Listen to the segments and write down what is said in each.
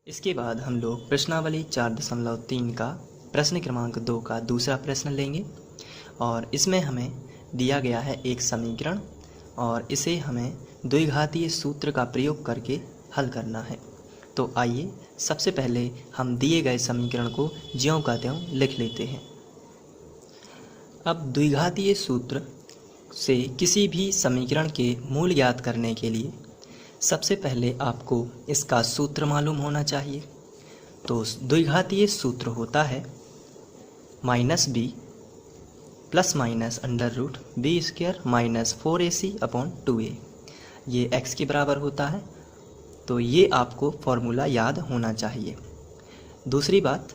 इसके बाद हम लोग प्रश्नावली 4.3 का प्रश्न क्रमांक 2 का दूसरा प्रश्न लेंगे और इसमें हमें दिया गया है एक समीकरण और इसे हमें द्विघातीय सूत्र का प्रयोग करके हल करना है। तो आइए सबसे पहले हम दिए गए समीकरण को ज्यों का त्यों लिख लेते हैं। अब द्विघातीय सूत्र से किसी भी समीकरण के मूल ज्ञात करने के लिए सबसे पहले आपको इसका सूत्र मालूम होना चाहिए। तो द्विघातीय सूत्र होता है -b plus minus under root b square minus 4ac upon 2a। ये x के बराबर होता है, तो ये आपको फॉर्मूला याद होना चाहिए। दूसरी बात,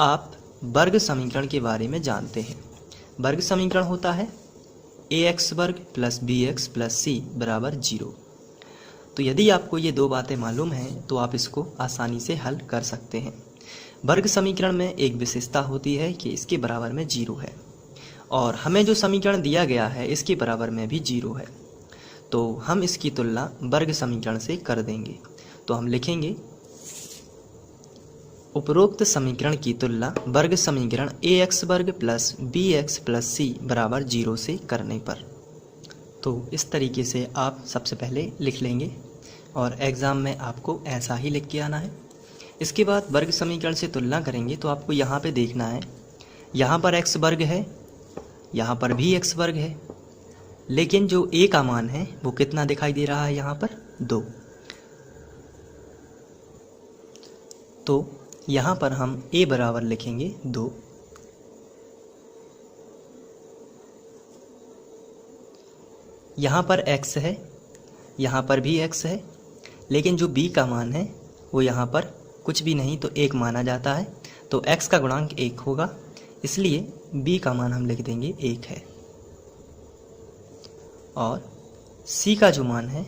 आप वर्ग समीकरण के बारे में जानते हैं। वर्ग समीकरण होता है ax वर्ग प्लस bx प्लस c बराबर 0। तो यदि आपको ये दो बातें मालूम हैं तो आप इसको आसानी से हल कर सकते हैं। वर्ग समीकरण में एक विशेषता होती है कि इसके बराबर में 0 है और हमें जो समीकरण दिया गया है इसके बराबर में भी 0 है, तो हम इसकी तुलना वर्ग समीकरण से कर देंगे। तो हम लिखेंगे उपरोक्त समीकरण की तुलना वर्ग समीकरण ax वर्ग प्लस bx प्लस c बराबर 0 से करने पर। तो इस तरीके से आप सबसे पहले लिख लेंगे और एग्ज़ाम में आपको ऐसा ही लिख के आना है। इसके बाद वर्ग समीकरण से तुलना करेंगे तो आपको यहाँ पे देखना है, यहाँ पर x वर्ग है, यहाँ पर भी x वर्ग है, लेकिन जो a का मान है वो कितना दिखाई दे रहा है, यहाँ पर 2। तो यहाँ पर हम a बराबर लिखेंगे 2। यहाँ पर x है, यहाँ पर भी x है, लेकिन जो b का मान है वो यहाँ पर कुछ भी नहीं तो 1 माना जाता है, तो x का गुणांक 1 होगा, इसलिए b का मान हम लिख देंगे 1 है। और c का जो मान है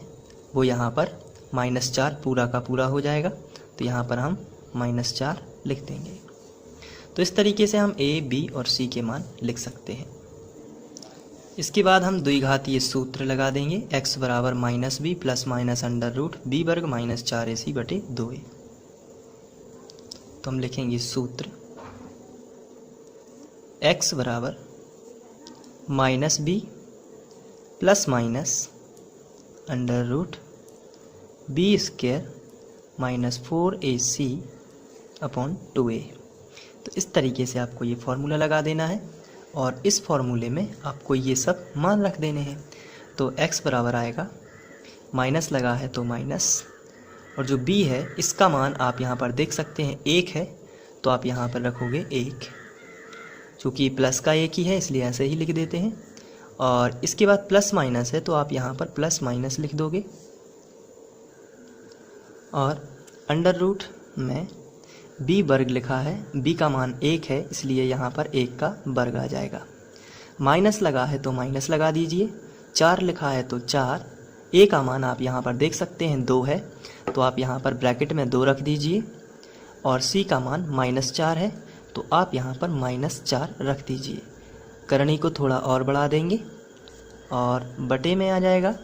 वो यहाँ पर -4 पूरा का पूरा हो जाएगा, तो यहाँ पर हम -4 लिख देंगे। तो इस तरीके से हम a, b और c के मान लिख सकते हैं। इसके बाद हम द्विघातीय सूत्र लगा देंगे, x बराबर -b plus minus under root b वर्ग माइनस 4ac बटे 2a। तो हम लिखेंगे सूत्र x बराबर -b plus minus under root b square minus 4ac upon 2a। तो इस तरीके से आपको ये फॉर्मूला लगा देना है और इस फॉर्मूले में आपको ये सब मान रख देने हैं। तो x बराबर आएगा, माइनस लगा है तो माइनस, और जो b है इसका मान आप यहाँ पर देख सकते हैं 1 है, तो आप यहाँ पर रखोगे 1। चूँकि प्लस का 1 ही है इसलिए ऐसे ही लिख देते हैं। और इसके बाद प्लस माइनस है तो आप यहाँ पर प्लस माइनस लिख दोगे, और अंडर रूट में b वर्ग लिखा है, b का मान 1 है इसलिए यहाँ पर 1 का वर्ग आ जाएगा। माइनस लगा है तो माइनस लगा दीजिए, 4 लिखा है तो 4, a का मान आप यहाँ पर देख सकते हैं 2 है, तो आप यहाँ पर ब्रैकेट में 2 रख दीजिए, और c का मान -4 है तो आप यहाँ पर -4 रख दीजिए। करनी को थोड़ा और बढ़ा देंगे और बटे में आ जाएगा।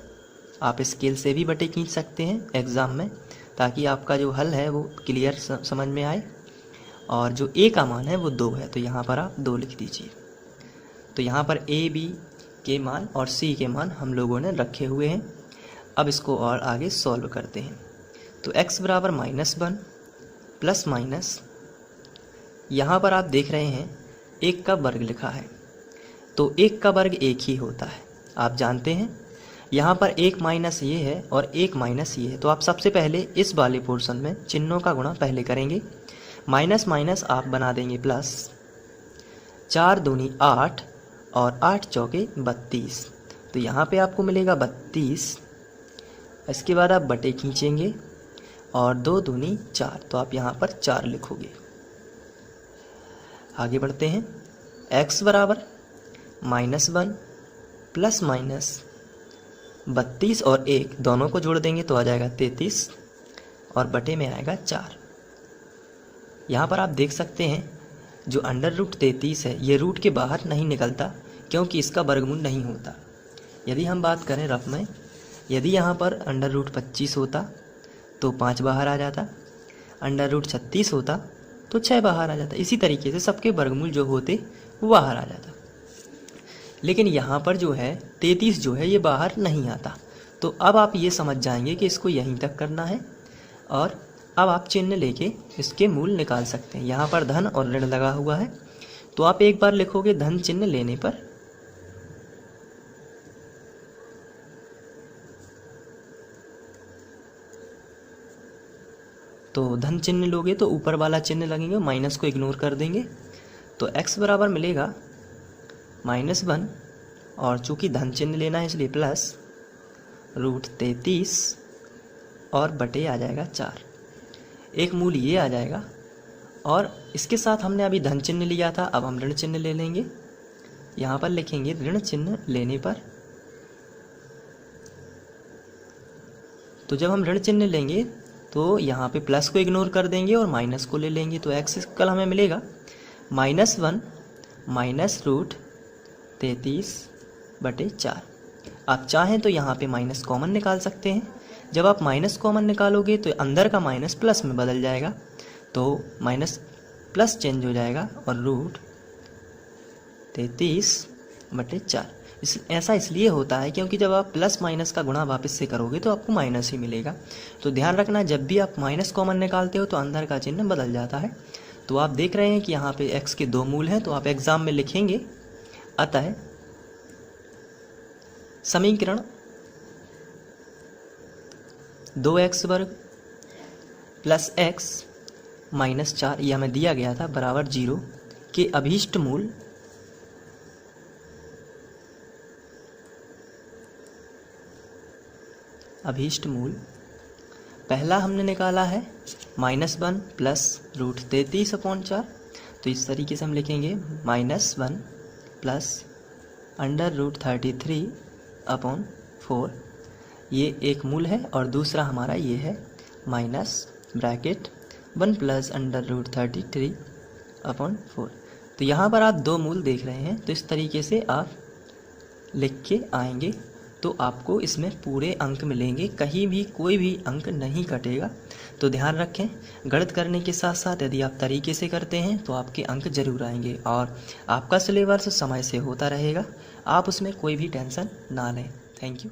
आप स्केल से भी बटे खींच सकते हैं एग्ज़ाम में, ताकि आपका जो हल है वो क्लियर समझ में आए। और जो a का मान है वो 2 है, तो यहाँ पर आप 2 लिख दीजिए। तो यहाँ पर a, b के मान और c के मान हम लोगों ने रखे हुए हैं। अब इसको और आगे सॉल्व करते हैं। तो x बराबर -1 प्लस माइनस, यहाँ पर आप देख रहे हैं 1 का वर्ग लिखा है, तो 1 का वर्ग 1 ही होता है, आप जानते हैं। यहाँ पर 1 माइनस ये है और 1 माइनस ये है, तो आप सबसे पहले इस वाले पोर्शन में चिन्हों का गुणा पहले करेंगे। माइनस माइनस आप बना देंगे प्लस, 4 दूनी 8 और 8 चौके 32, तो यहाँ पे आपको मिलेगा 32। इसके बाद आप बटे खींचेंगे और 2 दूनी 4, तो आप यहाँ पर 4 लिखोगे। आगे बढ़ते हैं। x बराबर -1 प्लस माइनस 32 और 1 दोनों को जोड़ देंगे तो आ जाएगा 33, और बटे में आएगा 4। यहाँ पर आप देख सकते हैं जो अंडर रूट 33 है ये रूट के बाहर नहीं निकलता, क्योंकि इसका वर्गमूल नहीं होता। यदि हम बात करें रफ में, यदि यहाँ पर अंडर रूट 25 होता तो 5 बाहर आ जाता, अंडर रूट 36 होता तो 6 बाहर आ जाता। इसी तरीके से सबके वर्गमूल जो होते वो बाहर आ जाता। लेकिन यहाँ पर जो है 33 जो है ये बाहर नहीं आता। तो अब आप ये समझ जाएंगे कि इसको यहीं तक करना है और अब आप चिन्ह लेके इसके मूल निकाल सकते हैं। यहाँ पर धन और ऋण लगा हुआ है तो आप एक बार लिखोगे धन चिन्ह लेने पर तो धन चिन्ह लोगे तो ऊपर वाला चिन्ह लगेंगे, माइनस को इग्नोर कर देंगे तो x बराबर मिलेगा -1 और चूंकि धन चिन्ह लेना है इसलिए प्लस रूट 33 और बटे आ जाएगा 4। एक मूल ये आ जाएगा और इसके साथ हमने अभी धन चिन्ह लिया था, अब हम ऋण चिन्ह ले लेंगे। यहाँ पर लिखेंगे ऋण चिन्ह लेने पर, तो जब हम ऋण चिन्ह लेंगे तो यहाँ पे प्लस को इग्नोर कर देंगे और माइनस को ले लेंगे तो x कल हमें मिलेगा -1 माइनस रूट 33 बटे 4। आप चाहें तो यहाँ पे माइनस कॉमन निकाल सकते हैं। जब आप माइनस कॉमन निकालोगे तो अंदर का माइनस प्लस में बदल जाएगा तो माइनस प्लस चेंज हो जाएगा और रूट 33 बटे 4। ऐसा इसलिए होता है क्योंकि जब आप प्लस माइनस का गुणा वापस से करोगे तो आपको माइनस ही मिलेगा। तो ध्यान रखना जब भी आप माइनस कॉमन निकालते हो तो अंदर का चिन्ह बदल जाता है। तो आप देख रहे हैं कि यहाँ पे x के 2 मूल हैं तो आप एग्जाम में लिखेंगे। अतः समीकरण 2x वर्ग प्लस x माइनस 4 यह हमें दिया गया था बराबर 0 के अभीष्ट मूल पहला हमने निकाला है -1 प्लस रूट 33/4। तो इस तरीके से हम लिखेंगे -1 प्लस अंडर रूट 33/4 ये एक मूल है और दूसरा हमारा ये है minus bracket 1 plus under root 33/4। तो यहाँ पर आप 2 मूल देख रहे हैं तो इस तरीके से आप लिख के आएंगे तो आपको इसमें पूरे अंक मिलेंगे, कहीं भी कोई भी अंक नहीं कटेगा। तो ध्यान रखें गणित करने के साथ साथ यदि आप तरीके से करते हैं तो आपके अंक जरूर आएंगे और आपका सिलेबस समय से होता रहेगा। आप उसमें कोई भी टेंशन ना लें। Thank you.